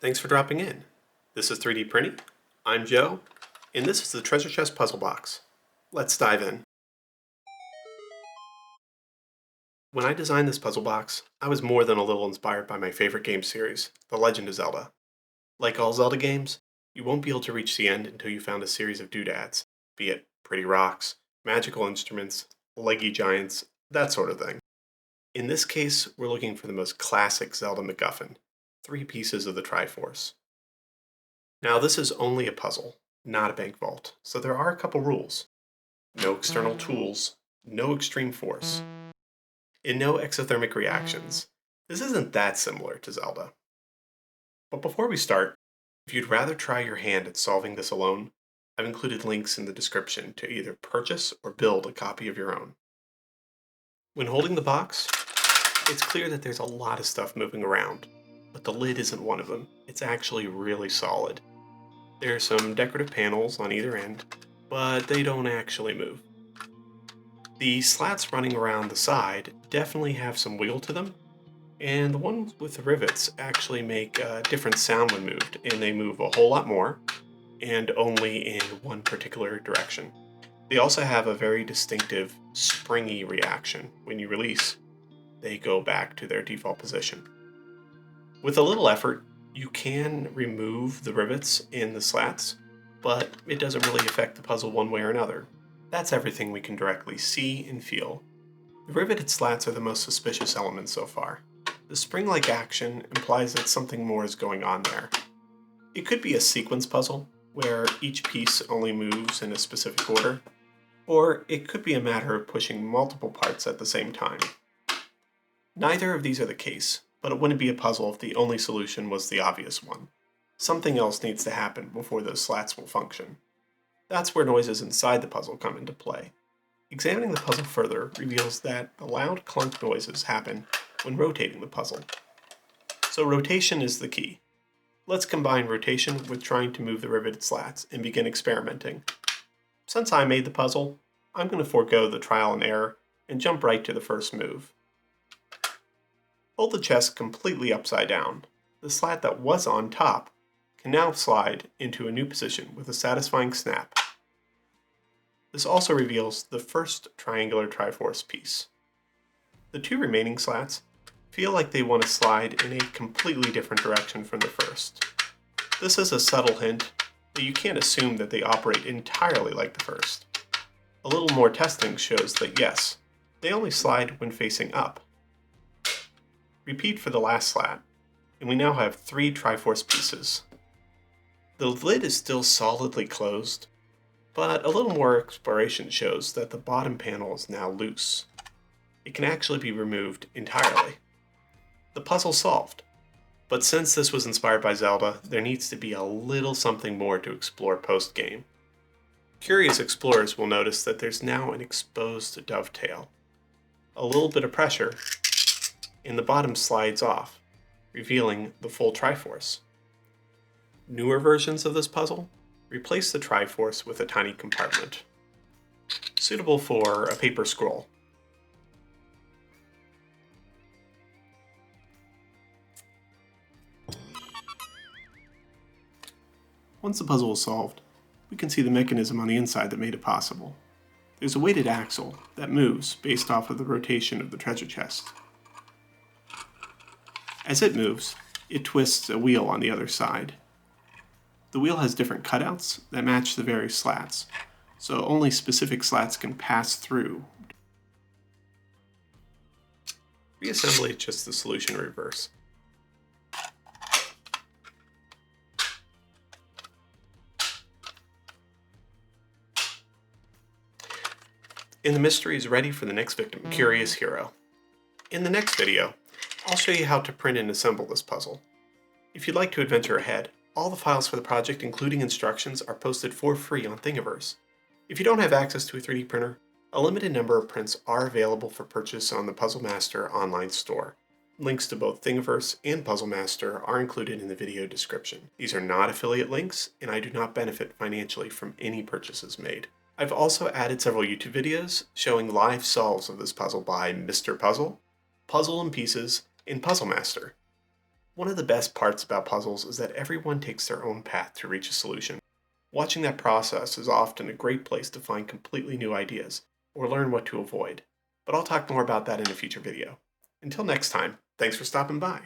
Thanks for dropping in. This is 3D Printing. I'm Joe, and this is the Treasure Chest Puzzle Box. Let's dive in. When I designed this puzzle box, I was more than a little inspired by my favorite game series, The Legend of Zelda. Like all Zelda games, you won't be able to reach the end until you found a series of doodads, be it pretty rocks, magical instruments, leggy giants, that sort of thing. In this case, we're looking for the most classic Zelda MacGuffin, 3 pieces of the Triforce. Now this is only a puzzle, not a bank vault, so there are a couple rules. No external tools, no extreme force, and no exothermic reactions. This isn't that similar to Zelda. But before we start, if you'd rather try your hand at solving this alone, I've included links in the description to either purchase or build a copy of your own. When holding the box, it's clear that there's a lot of stuff moving around, but the lid isn't one of them. It's actually really solid. There are some decorative panels on either end, but they don't actually move. The slats running around the side definitely have some wiggle to them, and the ones with the rivets actually make a different sound when moved, and they move a whole lot more, and only in one particular direction. They also have a very distinctive springy reaction. When you release, they go back to their default position. With a little effort, you can remove the rivets in the slats, but it doesn't really affect the puzzle one way or another. That's everything we can directly see and feel. The riveted slats are the most suspicious element so far. The spring-like action implies that something more is going on there. It could be a sequence puzzle, where each piece only moves in a specific order, or it could be a matter of pushing multiple parts at the same time. Neither of these are the case, but it wouldn't be a puzzle if the only solution was the obvious one. Something else needs to happen before those slats will function. That's where noises inside the puzzle come into play. Examining the puzzle further reveals that the loud clunk noises happen when rotating the puzzle. So rotation is the key. Let's combine rotation with trying to move the riveted slats and begin experimenting. Since I made the puzzle, I'm going to forego the trial and error and jump right to the first move. Hold the chest completely upside down. The slat that was on top can now slide into a new position with a satisfying snap. This also reveals the first triangular Triforce piece. The 2 remaining slats feel like they want to slide in a completely different direction from the first. This is a subtle hint that you can't assume that they operate entirely like the first. A little more testing shows that yes, they only slide when facing up. Repeat for the last slat, and we now have 3 Triforce pieces. The lid is still solidly closed, but a little more exploration shows that the bottom panel is now loose. It can actually be removed entirely. The puzzle's solved, but since this was inspired by Zelda, there needs to be a little something more to explore post-game. Curious explorers will notice that there's now an exposed dovetail. A little bit of pressure, and the bottom slides off, revealing the full Triforce. Newer versions of this puzzle replace the Triforce with a tiny compartment, suitable for a paper scroll. Once the puzzle is solved, we can see the mechanism on the inside that made it possible. There's a weighted axle that moves based off of the rotation of the treasure chest. As it moves, it twists a wheel on the other side. The wheel has different cutouts that match the various slats, so only specific slats can pass through. Reassembly is just the solution in reverse. And the mystery is ready for the next victim, Curious Hero. In the next video, I'll show you how to print and assemble this puzzle. If you'd like to adventure ahead, all the files for the project, including instructions, are posted for free on Thingiverse. If you don't have access to a 3D printer, a limited number of prints are available for purchase on the Puzzle Master online store. Links to both Thingiverse and Puzzle Master are included in the video description. These are not affiliate links, and I do not benefit financially from any purchases made. I've also added several YouTube videos showing live solves of this puzzle by Mr. Puzzle, Puzzle in Pieces, and Puzzle Master. One of the best parts about puzzles is that everyone takes their own path to reach a solution. Watching that process is often a great place to find completely new ideas, or learn what to avoid. But I'll talk more about that in a future video. Until next time, thanks for stopping by.